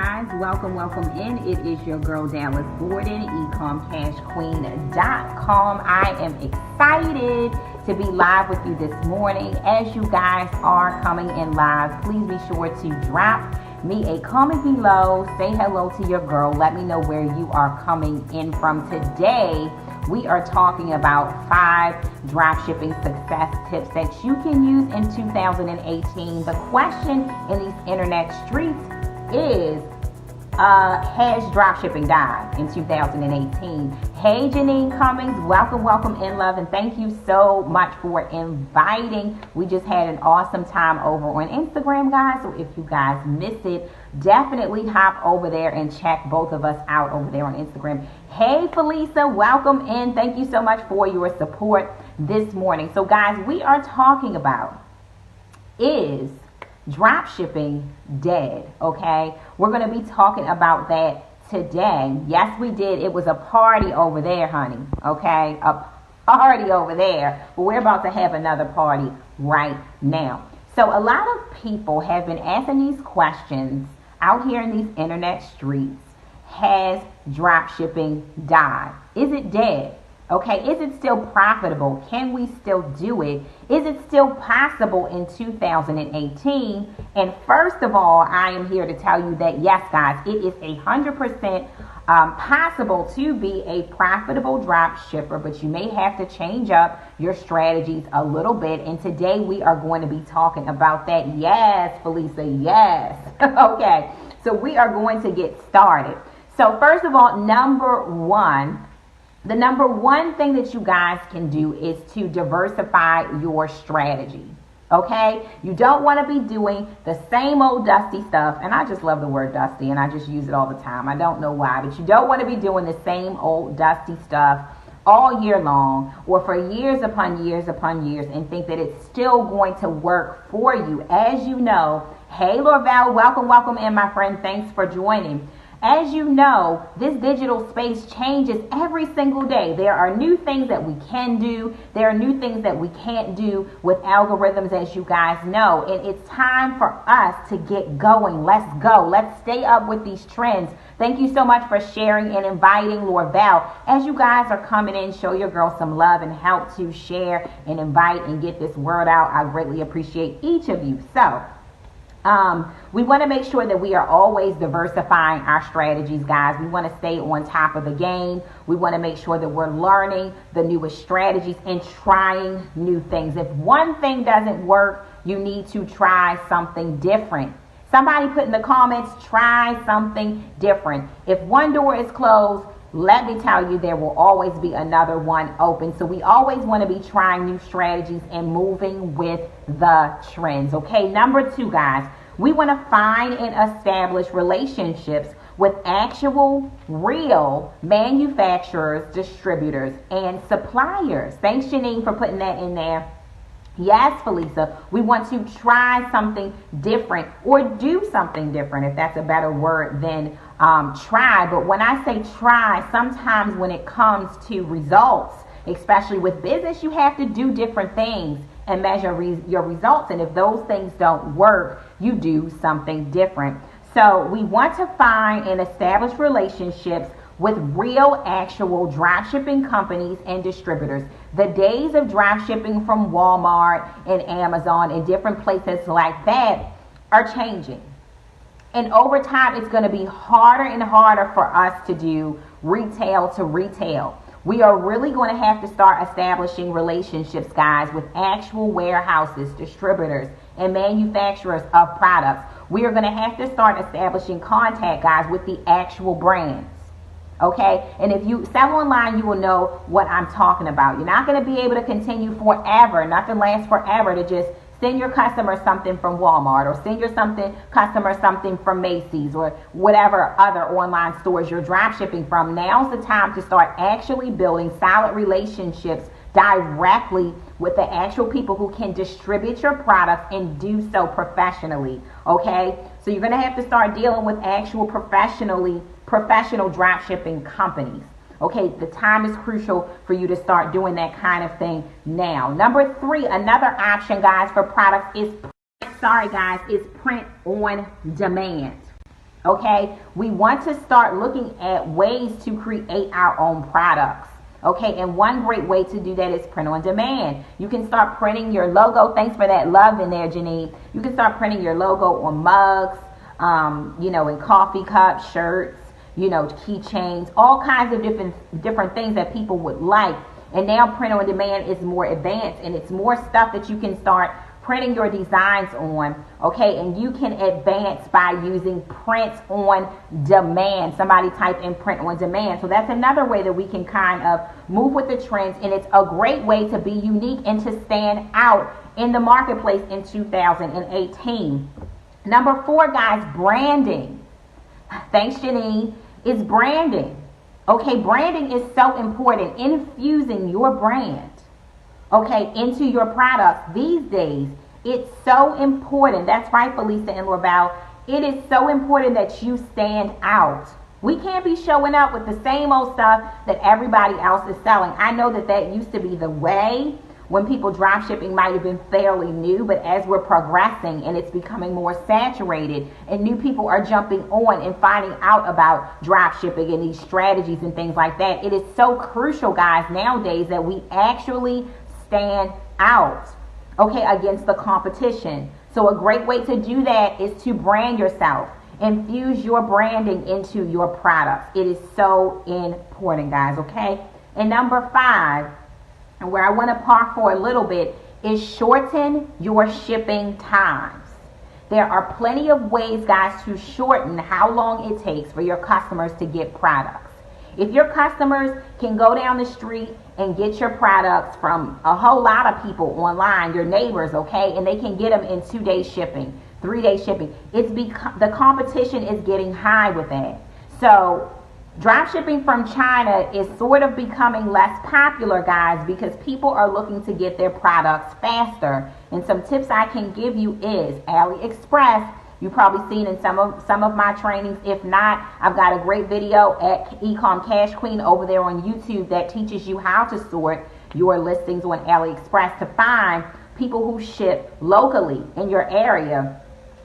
guys, welcome in. It is your girl Dallas Gordon, ecomcashqueen.com. I am excited to be live with you this morning. As you guys are coming in live, please be sure to drop me a comment below, say hello to your girl, let me know where you are coming in from. Today we are talking about 5 dropshipping success tips that you can use in 2018. The question in these internet streets is, has dropshipping died in 2018? Hey Janine Cummings, welcome in love, and thank you so much for inviting. We just had an awesome time over on Instagram, guys, so if you guys missed it, definitely hop over there and check both of us out over there on Instagram. Hey Felisa, welcome in. Thank you so much for your support this morning. So guys, we are talking about, is dropshipping dead? Okay, we're going to be talking about that today. Yes, we did. It was a party over there, honey. Okay, a party over there, but we're about to have another party right now. So a lot of people have been asking these questions out here in these internet streets. Has dropshipping died? Is it dead? Okay, is it still profitable? Can we still do it? Is it still possible in 2018? And first of all, I am here to tell you that yes, guys, it is 100% possible to be a profitable drop shipper, but you may have to change up your strategies a little bit. And today we are going to be talking about that. Yes, Felisa, yes. Okay, so we are going to get started. So first of all, the number one thing that you guys can do is to diversify your strategy. Okay? You don't want to be doing the same old dusty stuff. And I just love the word dusty, and I just use it all the time. I don't know why, but you don't want to be doing the same old dusty stuff all year long or for years upon years and think that it's still going to work for you. As you know, hey Lorvel, welcome in, my friend. Thanks for joining. As you know, this digital space changes every single day. There are new things that we can do. There are new things that we can't do with algorithms, as you guys know. And it's time for us to get going. Let's go. Let's stay up with these trends. Thank you so much for sharing and inviting Lorvel. As you guys are coming in, show your girl some love and help to share and invite and get this word out. I greatly appreciate each of you. So, we want to make sure that we are always diversifying our strategies, guys. We want to stay on top of the game. We want to make sure that we're learning the newest strategies and trying new things. If one thing doesn't work, you need to try something different. Somebody put in the comments, try something different. If one door is closed, let me tell you, there will always be another one open. So we always want to be trying new strategies and moving with the trends. Okay, number 2, guys, we want to find and establish relationships with actual, real manufacturers, distributors, and suppliers. Thanks, Janine, for putting that in there. Yes, Felisa, we want to try something different or do something different, if that's a better word than try. But when I say try, sometimes when it comes to results, especially with business, you have to do different things and measure your results. And if those things don't work, you do something different. So we want to find and establish relationships with real, actual dropshipping companies and distributors. The days of dropshipping from Walmart and Amazon and different places like that are changing. And over time, it's going to be harder and harder for us to do retail to retail. We are really going to have to start establishing relationships, guys, with actual warehouses, distributors, and manufacturers of products. We are going to have to start establishing contact, guys, with the actual brands. Okay, and if you sell online, you will know what I'm talking about. You're not going to be able to continue forever. Nothing lasts forever to just send your customer something from Walmart or send your customer something from Macy's or whatever other online stores you're drop shipping from. Now's the time to start actually building solid relationships directly with the actual people who can distribute your products and do so professionally. Okay, so you're going to have to start dealing with actual professional drop shipping companies. Okay, the time is crucial for you to start doing that kind of thing now. Number 3, another option, guys, for products is print on demand. Okay, we want to start looking at ways to create our own products. Okay, and one great way to do that is print on demand. You can start printing your logo. Thanks for that love in there, Janine. You can start printing your logo on mugs, in coffee cups, shirts, keychains, all kinds of different things that people would like. And now print on demand is more advanced, and it's more stuff that you can start printing your designs on, okay? And you can advance by using print on demand. Somebody type in print on demand. So that's another way that we can kind of move with the trends, and it's a great way to be unique and to stand out in the marketplace in 2018. Number 4, guys, branding. Thanks, Janine. Is branding. Okay, branding is so important. Infusing your brand, okay, into your products these days. It's so important. That's right, Felisa and Laval. It is so important that you stand out. We can't be showing up with the same old stuff that everybody else is selling. I know that used to be the way when people drop shipping might have been fairly new, but as we're progressing and it's becoming more saturated and new people are jumping on and finding out about drop shipping and these strategies and things like that, it is so crucial, guys, nowadays that we actually stand out, okay, against the competition. So a great way to do that is to brand yourself. Infuse your branding into your products. It is so important, guys, okay? And number 5, and where I want to park for a little bit, is shorten your shipping times. There are plenty of ways, guys, to shorten how long it takes for your customers to get products. If your customers can go down the street and get your products from a whole lot of people online, your neighbors, okay, and they can get them in 2-day shipping, 3-day shipping, the competition is getting high with that. So drop shipping from China is sort of becoming less popular, guys, because people are looking to get their products faster. And some tips I can give you is AliExpress. You've probably seen in some of my trainings. If not, I've got a great video at Ecom Cash Queen over there on YouTube that teaches you how to sort your listings on AliExpress to find people who ship locally in your area.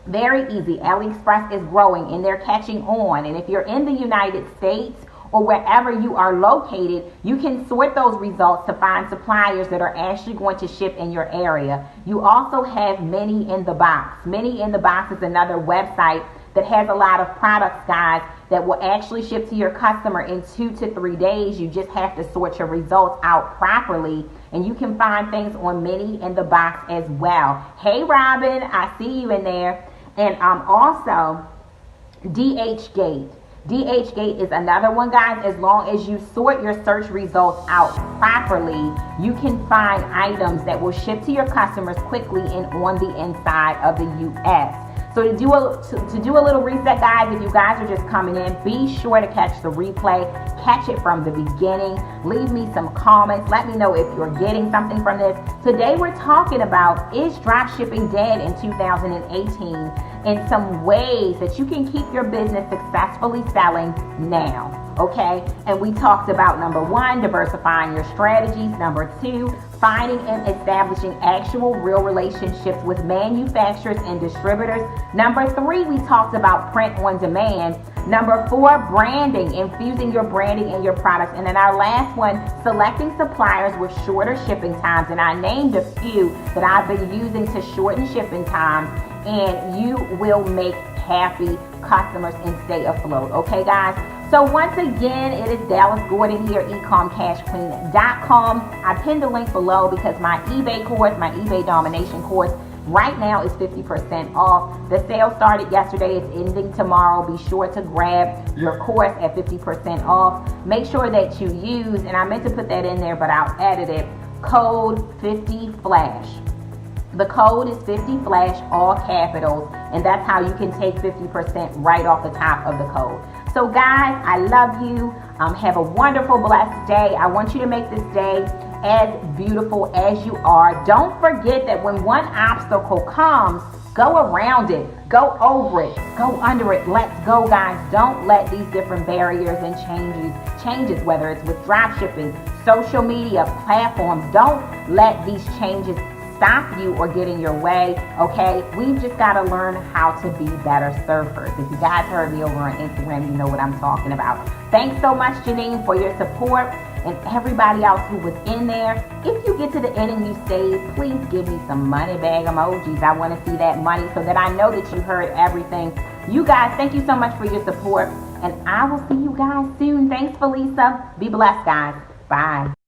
Very easy. AliExpress is growing and they're catching on. And if you're in the United States or wherever you are located, you can sort those results to find suppliers that are actually going to ship in your area. You also have Many in the Box. Many in the Box is another website that has a lot of products, guys, that will actually ship to your customer in 2 to 3 days. You just have to sort your results out properly. And you can find things on Many in the Box as well. Hey, Robin, I see you in there. And also DHgate. DHgate is another one, guys. As long as you sort your search results out properly, you can find items that will ship to your customers quickly and on the inside of the U.S. So to do a little reset, guys, if you guys are just coming in, be sure to catch the replay. Catch it from the beginning. Leave me some comments. Let me know if you're getting something from this. Today we're talking about, is dropshipping dead in 2018? And some ways that you can keep your business successfully selling now. Okay? And we talked about number 1, diversifying your strategies. Number 2, finding and establishing actual real relationships with manufacturers and distributors. Number 3, we talked about print on demand. Number 4, branding, infusing your branding in your products. And then our last one, selecting suppliers with shorter shipping times. And I named a few that I've been using to shorten shipping times. And you will make happy customers and stay afloat. Okay, guys? So once again, it is Dallas Gordon here, ecomcashqueen.com. I pinned the link below because my eBay course, my eBay domination course, right now is 50% off. The sale started yesterday. It's ending tomorrow. Be sure to grab your course at 50% off. Make sure that you use, and I meant to put that in there, but I'll edit it, code 50FLASH. The code is 50FLASH, all capitals, and that's how you can take 50% right off the top of the code. So guys, I love you. Have a wonderful, blessed day. I want you to make this day as beautiful as you are. Don't forget that when one obstacle comes, go around it, go over it, go under it. Let's go, guys. Don't let these different barriers and changes, whether it's with drop shipping, social media platforms, don't let these changes stop you or get in your way, okay? We've just got to learn how to be better surfers. If you guys heard me over on Instagram, you know what I'm talking about. Thanks so much, Janine, for your support, and everybody else who was in there. If you get to the end and you stayed, please give me some money bag emojis. I want to see that money so that I know that you heard everything. You guys, thank you so much for your support, and I will see you guys soon. Thanks, Felisa. Be blessed, guys. Bye.